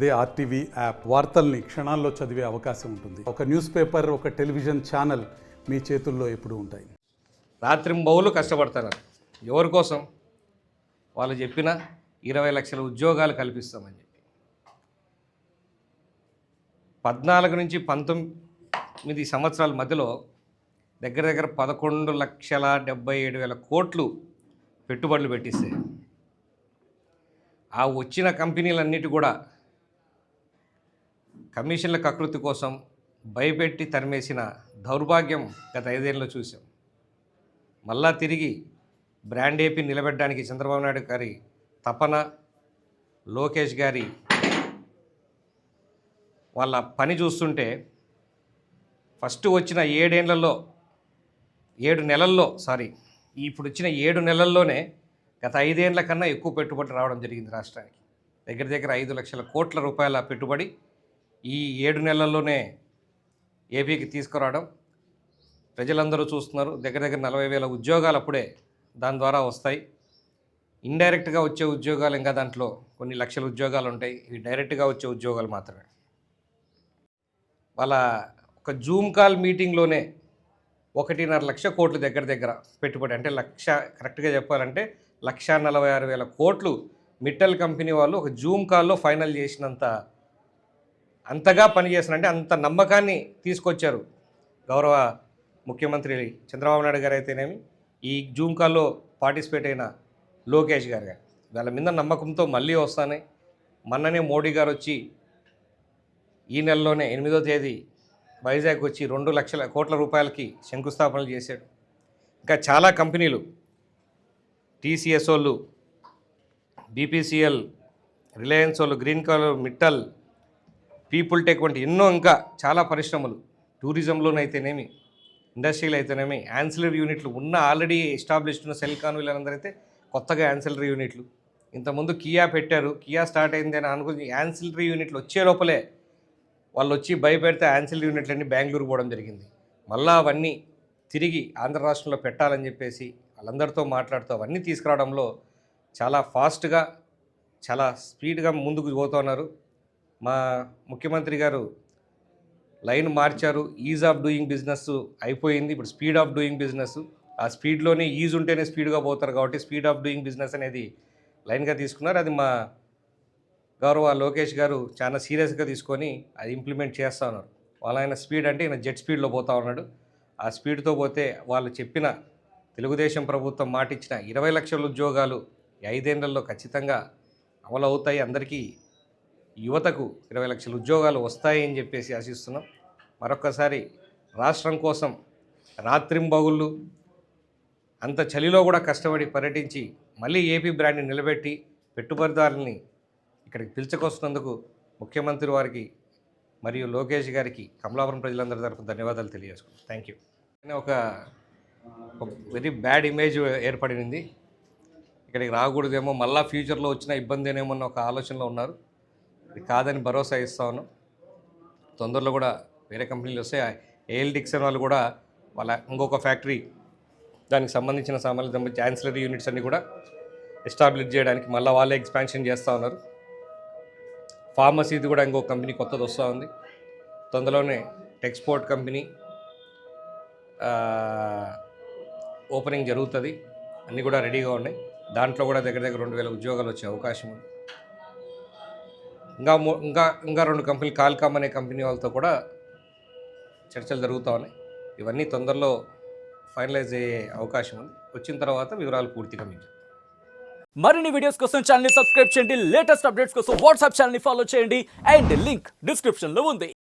అదే RTV app వార్తల్ని క్షణాల్లో చదివే అవకాశం ఉంటుంది. ఒక న్యూస్ పేపర్, ఒక టెలివిజన్ ఛానల్ మీ చేతుల్లో ఎప్పుడూ ఉంటాయి. రాత్రింబౌలు కష్టపడతారు. ఎవరి కోసం? వాళ్ళు చెప్పిన 20 లక్షల ఉద్యోగాలు కల్పిస్తామని చెప్పి 14 నుంచి 19 సంవత్సరాల మధ్యలో దగ్గర 11,77,000 కోట్లు పెట్టుబడులు పెట్టిస్తే ఆ వచ్చిన కంపెనీలన్నిటి కూడా కమిషన్ల కకృతి కోసం భయపెట్టి తరిమేసిన దౌర్భాగ్యం గత 5 ఏళ్ళలో చూసాం. మళ్ళా తిరిగి బ్రాండ్ ఏపీ నిలబెట్టడానికి చంద్రబాబు నాయుడు గారి తపన, లోకేష్ గారి వాళ్ళ పని చూస్తుంటే ఫస్ట్ వచ్చిన 7 నెలల్లో ఇప్పుడు వచ్చిన 7 నెలల్లోనే గత 5 ఏళ్ల కన్నా ఎక్కువ పెట్టుబడి రావడం జరిగింది రాష్ట్రానికి. దగ్గర 5 లక్షల కోట్ల రూపాయల పెట్టుబడి ఈ 7 నెలల్లోనే ఏపీకి తీసుకురావడం ప్రజలందరూ చూస్తున్నారు. దగ్గర 40,000 ఉద్యోగాలు అప్పుడే దాని ద్వారా వస్తాయి. ఇండైరెక్ట్గా వచ్చే ఉద్యోగాలు ఇంకా దాంట్లో కొన్ని లక్షల ఉద్యోగాలు ఉంటాయి. ఇవి డైరెక్ట్గా వచ్చే ఉద్యోగాలు మాత్రమే. వాళ్ళ ఒక జూమ్ కాల్ మీటింగ్లోనే 1.5 లక్ష కోట్లు దగ్గర పెట్టుబడి, అంటే కరెక్ట్గా చెప్పాలంటే 1,46,000 కోట్లు మిట్టల్ కంపెనీ వాళ్ళు ఒక జూమ్ కాల్లో ఫైనల్ చేసినంత అంతగా పనిచేస్తారంటే అంత నమ్మకాన్ని తీసుకొచ్చారు గౌరవ ముఖ్యమంత్రి చంద్రబాబు నాయుడు గారు అయితేనేమి, ఈ జూమ్ కాల్లో పార్టిసిపేట్ అయిన లోకేష్ గారు వాళ్ళ మీద నమ్మకంతో మళ్ళీ వస్తానే. మొన్ననే మోడీ గారు వచ్చి ఈ నెలలోనే 8వ తేదీ వైజాగ్ వచ్చి 2 లక్షల కోట్ల రూపాయలకి శంకుస్థాపనలు చేశాడు. ఇంకా చాలా కంపెనీలు, టీసీఎస్ వాళ్ళు, బీపీసీఎల్, రిలయన్స్ వాళ్ళు, green colour, Mittal, people tech వంటి ఎన్నో ఇంకా చాలా పరిశ్రమలు, టూరిజంలోనైతేనేమి, ఇండస్ట్రీలు అయితేనేమి, యాన్సిలరీ యూనిట్లు ఉన్న ఆల్రెడీ ఎస్టాబ్లిష్డ్ ఉన్న సెల్కాన్ వీళ్ళందరూ అయితే కొత్తగా యాన్సిలరీ యూనిట్లు. ఇంతకుముందు కియా పెట్టారు, కియా స్టార్ట్ అయింది అని అనుకుని యాన్సిలరీ యూనిట్లు వచ్చే లోపలే వాళ్ళు వచ్చి భయపెడితే యాన్సిలరీ యూనిట్లన్నీ బెంగళూరు పోవడం జరిగింది. మళ్ళీ అవన్నీ తిరిగి ఆంధ్ర రాష్ట్రంలో పెట్టాలని చెప్పేసి వాళ్ళందరితో మాట్లాడుతూ అవన్నీ తీసుకురావడంలో చాలా ఫాస్ట్గా, చాలా స్పీడ్గా ముందుకు పోతున్నారు. మా ముఖ్యమంత్రి గారు లైన్ మార్చారు. ఈజ్ ఆఫ్ డూయింగ్ బిజినెస్ అయిపోయింది, ఇప్పుడు స్పీడ్ ఆఫ్ డూయింగ్ బిజినెస్. ఆ స్పీడ్లోనే ఈజ్ ఉంటేనే స్పీడ్గా పోతారు కాబట్టి స్పీడ్ ఆఫ్ డూయింగ్ బిజినెస్ అనేది లైన్గా తీసుకున్నారు. అది మా గౌరవ లోకేష్ గారు చాలా సీరియస్గా తీసుకొని అది ఇంప్లిమెంట్ చేస్తూ ఉన్నారు. వాళ్ళ స్పీడ్ అంటే ఈయన జెట్ స్పీడ్లో పోతూ ఉన్నాడు. ఆ స్పీడ్తో పోతే వాళ్ళు చెప్పిన తెలుగుదేశం ప్రభుత్వం మాటిచ్చిన 20 లక్షల ఉద్యోగాలు 5 ఏళ్లలో ఖచ్చితంగా అమలు అవుతాయి. అందరికీ యువతకు 20 లక్షల ఉద్యోగాలు వస్తాయి అని చెప్పేసి ఆశిస్తున్నాం. మరొక్కసారి రాష్ట్రం కోసం రాత్రింబగుళ్ళు అంత చలిలో కూడా కష్టపడి పర్యటించి మళ్ళీ ఏపీ బ్రాండ్ని నిలబెట్టి పెట్టుబడిదారుల్ని ఇక్కడికి పిలుచుకొస్తున్నందుకు ముఖ్యమంత్రి వారికి మరియు లోకేష్ గారికి కమలాపురం ప్రజలందరి తరఫున ధన్యవాదాలు తెలియజేసుకుంటాం. Thank you. ఒక వెరీ బ్యాడ్ ఇమేజ్ ఏర్పడింది. ఇక్కడికి రాకూడదేమో, మళ్ళీ ఫ్యూచర్లో వచ్చిన ఇబ్బంది ఏమో అన్న ఒక ఆలోచనలో ఉన్నారు. ఇది కాదని భరోసా ఇస్తా ఉన్నాం. తొందరలో కూడా వేరే కంపెనీలు వస్తే ఏఎల్ డిక్సన్ వాళ్ళు కూడా వాళ్ళ ఇంకొక ఫ్యాక్టరీ దానికి సంబంధించిన సామాన్లు యాన్సిలరీ యూనిట్స్ అన్నీ కూడా ఎస్టాబ్లిష్ చేయడానికి మళ్ళీ వాళ్ళే ఎక్స్పాన్షన్ చేస్తూ ఉన్నారు. ఫార్మసీది కూడా ఇంకొక కంపెనీ కొత్తది వస్తూ ఉంది. తొందరలోనే టెక్స్పోర్ట్ కంపెనీ ఓపెనింగ్ జరుగుతుంది. అన్నీ కూడా రెడీగా ఉన్నాయి. దాంట్లో కూడా దగ్గర 2,000 ఉద్యోగాలు వచ్చే అవకాశం ఉంది. ఇంకా 2 కంపెనీలు, కాల్కామ్ అనే కంపెనీ వాళ్ళతో కూడా చర్చలు జరుగుతూ ఉన్నాయి. ఇవన్నీ తొందరలో ఫైనలైజ్ అయ్యే అవకాశం ఉంది. వచ్చిన తర్వాత వివరాలు పూర్తిగా మీకు. మరిన్ని వీడియోస్ కోసం ఛానల్ ని సబ్స్క్రైబ్ చేయండి. లేటెస్ట్ అప్డేట్స్ కోసం వాట్సాప్ ఛానల్ ని ఫాలో చేయండి. అండ్ లింక్ డిస్క్రిప్షన్ లో ఉంది.